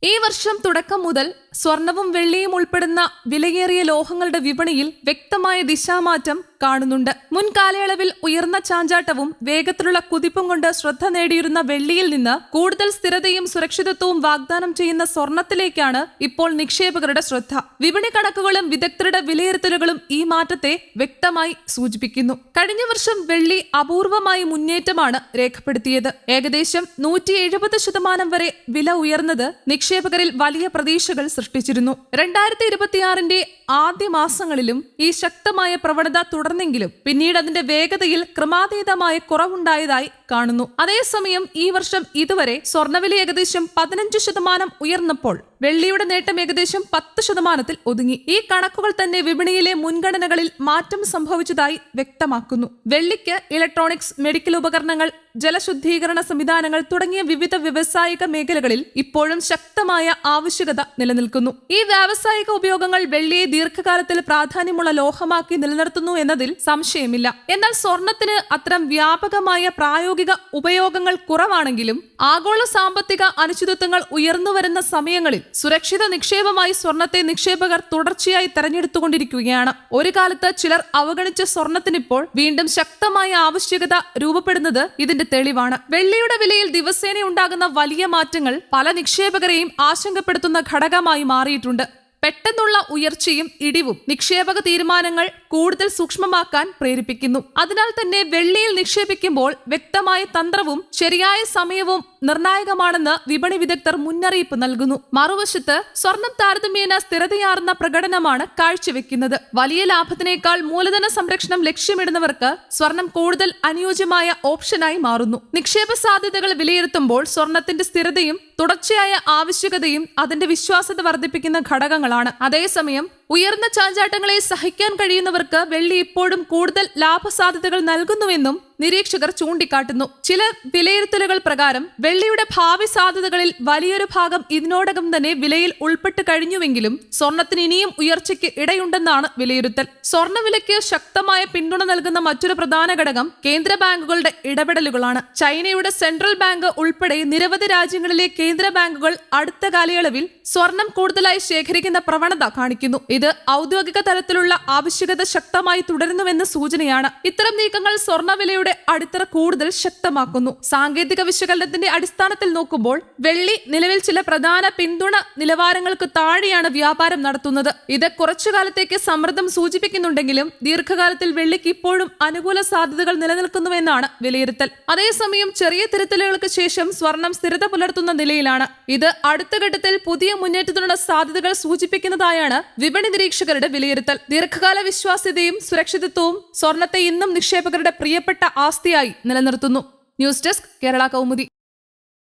ഈ വർഷം തുടക്കം മുതൽ സ്വർണവും വെള്ളിയും ഉൾപ്പെടുന്ന വിലയേറിയ ലോഹങ്ങളുടെ വിപണിയിൽ വ്യക്തമായ ദിശാമാറ്റം കാണുന്നുണ്ട്. മുൻകാലയളവിൽ ഉയർന്ന ചാഞ്ചാട്ടവും വേഗത്തിലുള്ള കുതിപ്പും കൊണ്ട് ശ്രദ്ധ നേടിയിരുന്ന വെള്ളിയിൽ നിന്ന് കൂടുതൽ സ്ഥിരതയും സുരക്ഷിതത്വവും വാഗ്ദാനം ചെയ്യുന്ന സ്വർണത്തിലേക്കാണ് ഇപ്പോൾ നിക്ഷേപകരുടെ ശ്രദ്ധ. വിപണി കണക്കുകളും വിദഗ്ധരുടെ വിലയിരുത്തലുകളും ഈ മാറ്റത്തെ വ്യക്തമായി സൂചിപ്പിക്കുന്നു. കഴിഞ്ഞ വർഷം വെള്ളി അപൂർവമായി മുന്നേറ്റമാണ് രേഖപ്പെടുത്തിയത്. ഏകദേശം 170% വരെ വില ഉയർന്നത് നിക്ഷേപകരിൽ വലിയ പ്രതീക്ഷകൾ സൃഷ്ടിച്ചിരുന്നു. 2026 ആദ്യ മാസങ്ങളിലും ഈ ശക്തമായ പ്രവണത തുടർന്നെങ്കിലും പിന്നീട് അതിന്റെ വേഗതയിൽ ക്രമാതീതമായ കുറവുണ്ടായതായി കാണുന്നു. അതേസമയം ഈ വർഷം ഇതുവരെ സ്വർണ്ണവില ഏകദേശം 15% ഉയർന്നപ്പോൾ വെള്ളിയുടെ നേട്ടം ഏകദേശം 10% ഒതുങ്ങി. ഈ കണക്കുകൾ തന്നെ വിപണിയിലെ മുൻഗണനകളിൽ മാറ്റം സംഭവിച്ചതായി വ്യക്തമാക്കുന്നു. വെള്ളിക്ക് ഇലക്ട്രോണിക്സ്, മെഡിക്കൽ ഉപകരണങ്ങൾ, ജലശുദ്ധീകരണ സംവിധാനങ്ങൾ തുടങ്ങിയ വിവിധ വ്യവസായിക മേഖലകളിൽ ഇപ്പോഴും ശക്തമായ ആവശ്യകത നിലനിൽക്കുന്നു. ഈ വ്യാവസായിക ഉപയോഗങ്ങൾ വെള്ളിയെ ദീർഘകാലത്തിൽ പ്രാധാന്യമുള്ള ലോഹമാക്കി നിലനിർത്തുന്നു എന്നതിൽ സംശയമില്ല. എന്നാൽ സ്വർണത്തിന് അത്തരം വ്യാപകമായ പ്രായോഗിക ഉപയോഗങ്ങൾ കുറവാണെങ്കിലും ആഗോള സാമ്പത്തിക അനിശ്ചിതത്വങ്ങൾ ഉയർന്നുവരുന്ന സമയങ്ങളിൽ സുരക്ഷിത നിക്ഷേപമായി സ്വർണത്തെ നിക്ഷേപകർ തുടർച്ചയായി തെരഞ്ഞെടുത്തുകൊണ്ടിരിക്കുകയാണ്. ഒരു കാലത്ത് ചിലർ അവഗണിച്ച സ്വർണത്തിനിപ്പോൾ വീണ്ടും ശക്തമായ ആവശ്യകത രൂപപ്പെടുന്നത് ഇതിന്റെ തെളിവാണ്. വെള്ളിയുടെ വിലയിൽ ദിവസേന ഉണ്ടാകുന്ന വലിയ മാറ്റങ്ങൾ പല നിക്ഷേപകരെയും ആശങ്കപ്പെടുത്തുന്ന ഘടകമായി മാറിയിട്ടുണ്ട്. പെട്ടെന്നുള്ള ഉയർച്ചയും ഇടിവും നിക്ഷേപക തീരുമാനങ്ങൾ കൂടുതൽ സൂക്ഷ്മമാക്കാൻ പ്രേരിപ്പിക്കുന്നു. അതിനാൽ തന്നെ വെള്ളിയിൽ നിക്ഷേപിക്കുമ്പോൾ വ്യക്തമായ തന്ത്രവും ശരിയായ സമയവും നിർണായകമാണെന്ന് വിപണി വിദഗ്ധർ മുന്നറിയിപ്പ് നൽകുന്നു. മറുവശത്ത് സ്വർണം താരതമ്യേന സ്ഥിരതയാർന്ന പ്രകടനമാണ് കാഴ്ചവെക്കുന്നത്. വലിയ ലാഭത്തിനേക്കാൾ മൂലധന സംരക്ഷണം ലക്ഷ്യമിടുന്നവർക്ക് സ്വർണം കൂടുതൽ അനുയോജ്യമായ ഓപ്ഷനായി മാറുന്നു. നിക്ഷേപ സാധ്യതകൾ വിലയിരുത്തുമ്പോൾ സ്വർണത്തിന്റെ സ്ഥിരതയും തുടർച്ചയായ ആവശ്യകതയും അതിന്റെ വിശ്വാസ്യത വർദ്ധിപ്പിക്കുന്ന ഘടകങ്ങളാണ്. അതേസമയം ഉയർന്ന ചാഞ്ചാട്ടങ്ങളെ സഹിക്കാൻ കഴിയുന്നവർക്ക് വെള്ളി ഇപ്പോഴും കൂടുതൽ ലാഭസാധ്യതകൾ നൽകുന്നുവെന്നും നിരീക്ഷകർ ചൂണ്ടിക്കാട്ടുന്നു. ചില വിലയിരുത്തലുകൾ പ്രകാരം വെള്ളിയുടെ ഭാവി സാധ്യതകളിൽ വലിയൊരു ഭാഗം ഇതിനോടകം തന്നെ വിലയിൽ ഉൾപ്പെട്ട് കഴിഞ്ഞുവെങ്കിലും സ്വർണത്തിന് ഇനിയും ഉയർച്ചയ്ക്ക് ഇടയുണ്ടെന്നാണ് വിലയിരുത്തൽ. സ്വർണ്ണവിലയ്ക്ക് ശക്തമായ പിന്തുണ നൽകുന്ന മറ്റൊരു പ്രധാന ഘടകം കേന്ദ്ര ബാങ്കുകളുടെ ഇടപെടലുകളാണ്. ചൈനയുടെ സെൻട്രൽ ബാങ്ക് ഉൾപ്പെടെ നിരവധി രാജ്യങ്ങളിലെ കേന്ദ്ര ബാങ്കുകൾ അടുത്ത കാലയളവിൽ സ്വർണം കൂടുതലായി ശേഖരിക്കുന്ന പ്രവണത കാണിക്കുന്നു. ഇത് ഔദ്യോഗിക തലത്തിലുള്ള ആവശ്യകത ശക്തമായി തുടരുന്നുവെന്ന സൂചനയാണ്. ഇത്തരം നീക്കങ്ങൾ സ്വർണ്ണവിലയുടെ അടിത്തറ കൂടുതൽ ശക്തമാക്കുന്നു. സാങ്കേതിക വിശകലനത്തിന്റെ അടിസ്ഥാനത്തിൽ നോക്കുമ്പോൾ വെള്ളി നിലവിൽ ചില പ്രധാന പിന്തുണ നിലവാരങ്ങൾക്ക് താഴെയാണ് വ്യാപാരം നടത്തുന്നത്. ഇത് കുറച്ചു കാലത്തേക്ക് സമ്മർദ്ദം സൂചിപ്പിക്കുന്നുണ്ടെങ്കിലും ദീർഘകാലത്തിൽ വെള്ളിക്ക് ഇപ്പോഴും അനുകൂല സാധ്യതകൾ നിലനിൽക്കുന്നുവെന്നാണ് വിലയിരുത്തൽ. അതേസമയം ചെറിയ തിരുത്തലുകൾക്ക് ശേഷം സ്വർണം സ്ഥിരത പുലർത്തുന്ന നിലയിലാണ്. ഇത് അടുത്ത ഘട്ടത്തിൽ പുതിയ മുന്നേറ്റത്തിനുള്ള സാധ്യതകൾ സൂചിപ്പിക്കുന്നതായാണ് വിപണി നിരീക്ഷകരുടെ വിലയിരുത്തൽ. ദീർഘകാല വിശ്വാസ്യതയും സുരക്ഷിതത്വവും സ്വർണത്തെ ഇന്നും നിക്ഷേപകരുടെ പ്രിയപ്പെട്ട ആസ്തിയായി നിലനിർത്തുന്നു. News desk, Kerala Kaumudi.